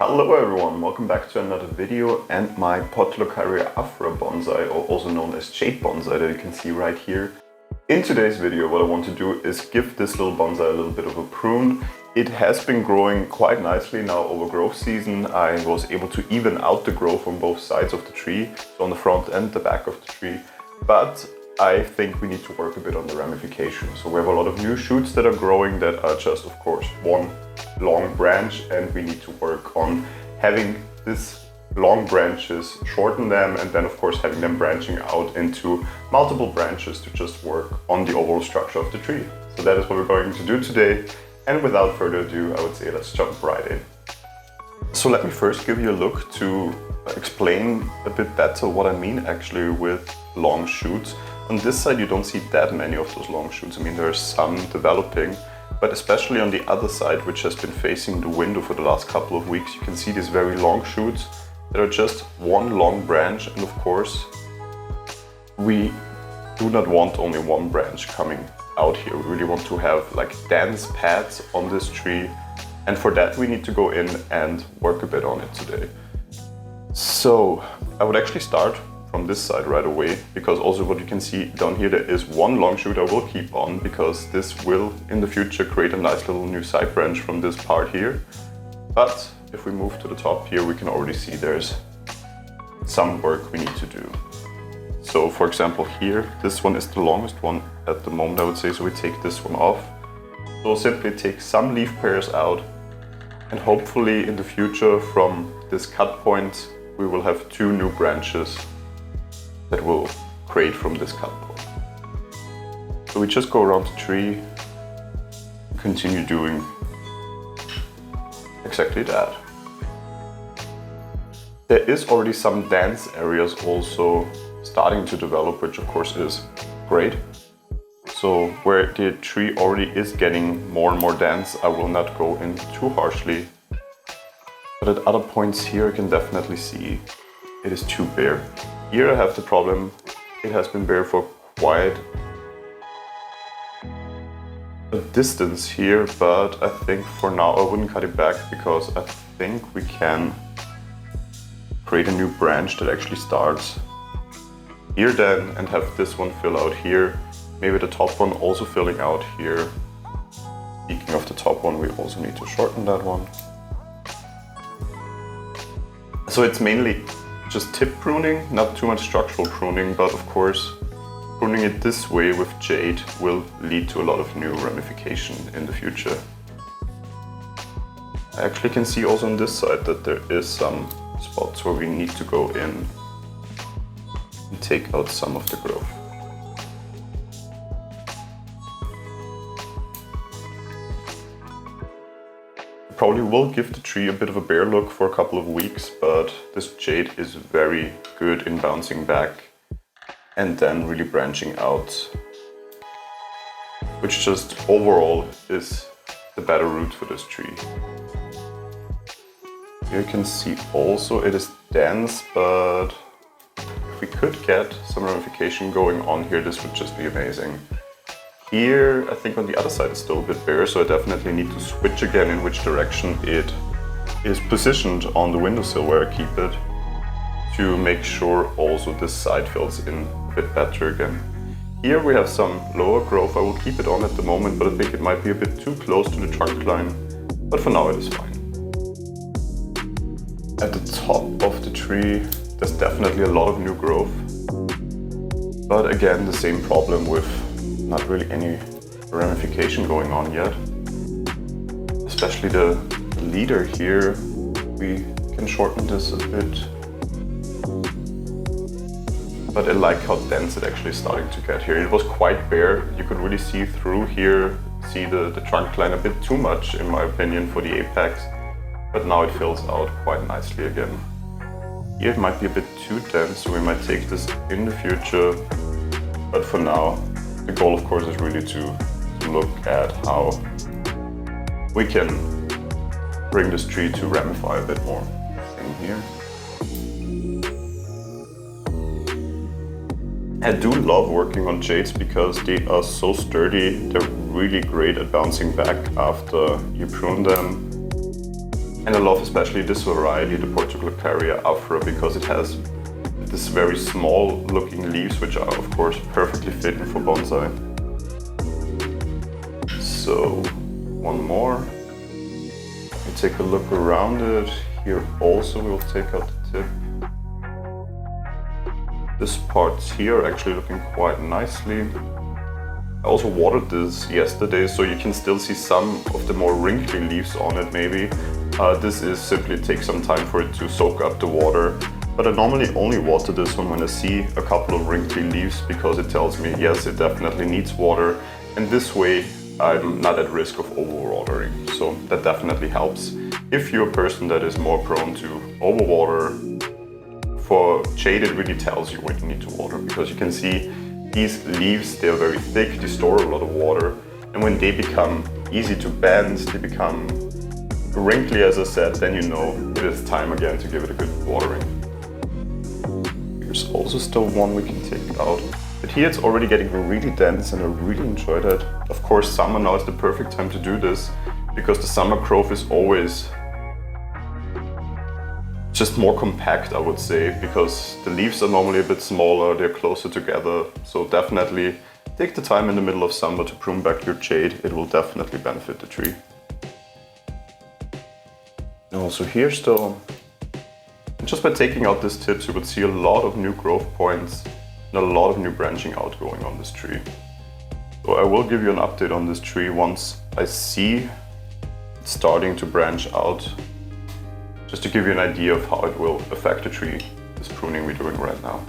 Hello everyone, welcome back to another video and my Potylocaria afra bonsai, or also known as Jade Bonsai, that you can see right here. In today's video what I want to do is give this little bonsai a little bit of a prune. It has been growing quite nicely now over growth season. I was able to even out the growth on both sides of the tree, so on the front and the back of the tree. But I think we need to work a bit on the ramification. So we have a lot of new shoots that are growing that are just, of course, one long branch, and we need to work on having these long branches, shorten them, and then of course having them branching out into multiple branches to just work on the overall structure of the tree. So that is what we're going to do today. And without further ado, I would say let's jump right in. So let me first give you a look to explain a bit better what I mean actually with long shoots. On this side you don't see that many of those long shoots. I mean, there are some developing, but especially on the other side, which has been facing the window for the last couple of weeks, you can see these very long shoots that are just one long branch. And of course, we do not want only one branch coming out here. We really want to have like dense pads on this tree. And for that, we need to go in and work a bit on it today. So I would actually start from this side right away, because also what you can see down here, there is one long shoot I will keep on, because this will in the future create a nice little new side branch from this part here. But if we move to the top here, we can already see there's some work we need to do. So for example here, this one is the longest one at the moment, I would say, so we take this one off. So we'll simply take some leaf pairs out, and hopefully in the future from this cut point we will have two new branches that will create from this cut point. So we just go around the tree, continue doing exactly that. There is already some dense areas also starting to develop, which of course is great. So where the tree already is getting more and more dense, I will not go in too harshly. But at other points here I can definitely see it is too bare. Here I have the problem, it has been bare for quite a distance here, but I think for now I wouldn't cut it back, because I think we can create a new branch that actually starts here then, and have this one fill out here. Maybe the top one also filling out here. Speaking of the top one, we also need to shorten that one. So it's mainly just tip pruning, not too much structural pruning, but of course pruning it this way with jade will lead to a lot of new ramification in the future. I actually can see also on this side that there is some spots where we need to go in and take out some of the growth. Probably will give the tree a bit of a bare look for a couple of weeks, but this jade is very good in bouncing back and then really branching out, which just overall is the better route for this tree. Here you can see also it is dense, but if we could get some ramification going on here, this would just be amazing. Here, I think on the other side it's still a bit bare, so I definitely need to switch again in which direction it is positioned on the windowsill where I keep it, to make sure also this side fills in a bit better again. Here we have some lower growth. I will keep it on at the moment, but I think it might be a bit too close to the trunk line, but for now it is fine. At the top of the tree, there's definitely a lot of new growth, but again the same problem with not really any ramification going on yet. Especially the leader here, we can shorten this a bit. But I like how dense it actually is starting to get here. It was quite bare, you could really see through here, see the trunk line a bit too much in my opinion for the apex, but now it fills out quite nicely again. Here it might be a bit too dense, so we might take this in the future, but for now the goal, of course, is really to look at how we can bring this tree to ramify a bit more. Same here. I do love working on jades because they are so sturdy. They're really great at bouncing back after you prune them. And I love especially this variety, the Portugal afra, because it has this very small looking leaves, which are of course perfectly fitting for bonsai. So one more. We take a look around it. Here also we'll take out the tip. This part here actually looking quite nicely. I also watered this yesterday, so you can still see some of the more wrinkly leaves on it maybe. This is simply takes some time for it to soak up the water. But I normally only water this one when I see a couple of wrinkly leaves, because it tells me, yes, it definitely needs water. And this way I'm not at risk of overwatering. So that definitely helps. If you're a person that is more prone to overwater, for jade it really tells you when you need to water, because you can see these leaves, they're very thick, they store a lot of water, and when they become easy to bend, they become wrinkly as I said, then you know it is time again to give it a good watering. Here's also still one we can take out, but here it's already getting really dense and I really enjoy that. Of course summer now is the perfect time to do this, because the summer growth is always just more compact, I would say, because the leaves are normally a bit smaller, they're closer together. So definitely take the time in the middle of summer to prune back your jade. It will definitely benefit the tree. And also here still, and just by taking out these tips, you would see a lot of new growth points and a lot of new branching out going on this tree. So I will give you an update on this tree once I see it starting to branch out, just to give you an idea of how it will affect the tree, this pruning we're doing right now.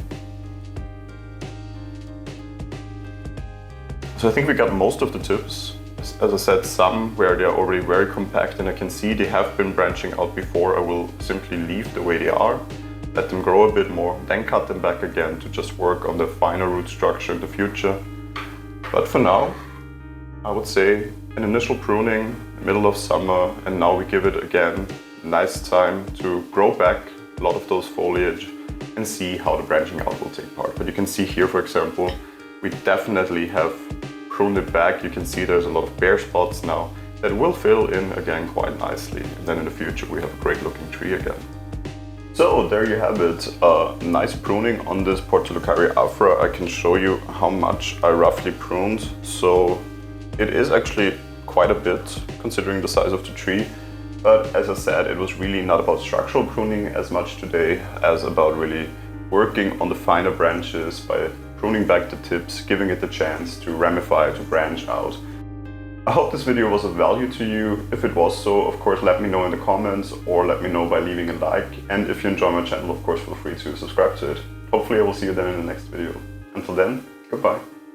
So I think we got most of the tips. As I said, some where they're already very compact and I can see they have been branching out before, I will simply leave the way they are, let them grow a bit more, then cut them back again to just work on the finer root structure in the future. But for now, I would say an initial pruning, middle of summer, and now we give it again nice time to grow back a lot of those foliage and see how the branching out will take part. But you can see here, for example, we definitely have pruned it back. You can see there's a lot of bare spots now that will fill in again quite nicely. And then in the future we have a great looking tree again. So there you have it, a nice pruning on this Portugal afra. I can show you how much I roughly pruned. So it is actually quite a bit considering the size of the tree. But as I said, it was really not about structural pruning as much today as about really working on the finer branches by pruning back the tips, giving it the chance to ramify, to branch out. I hope this video was of value to you. If it was so, of course, let me know in the comments or let me know by leaving a like. And if you enjoy my channel, of course, feel free to subscribe to it. Hopefully I will see you then in the next video. Until then, goodbye.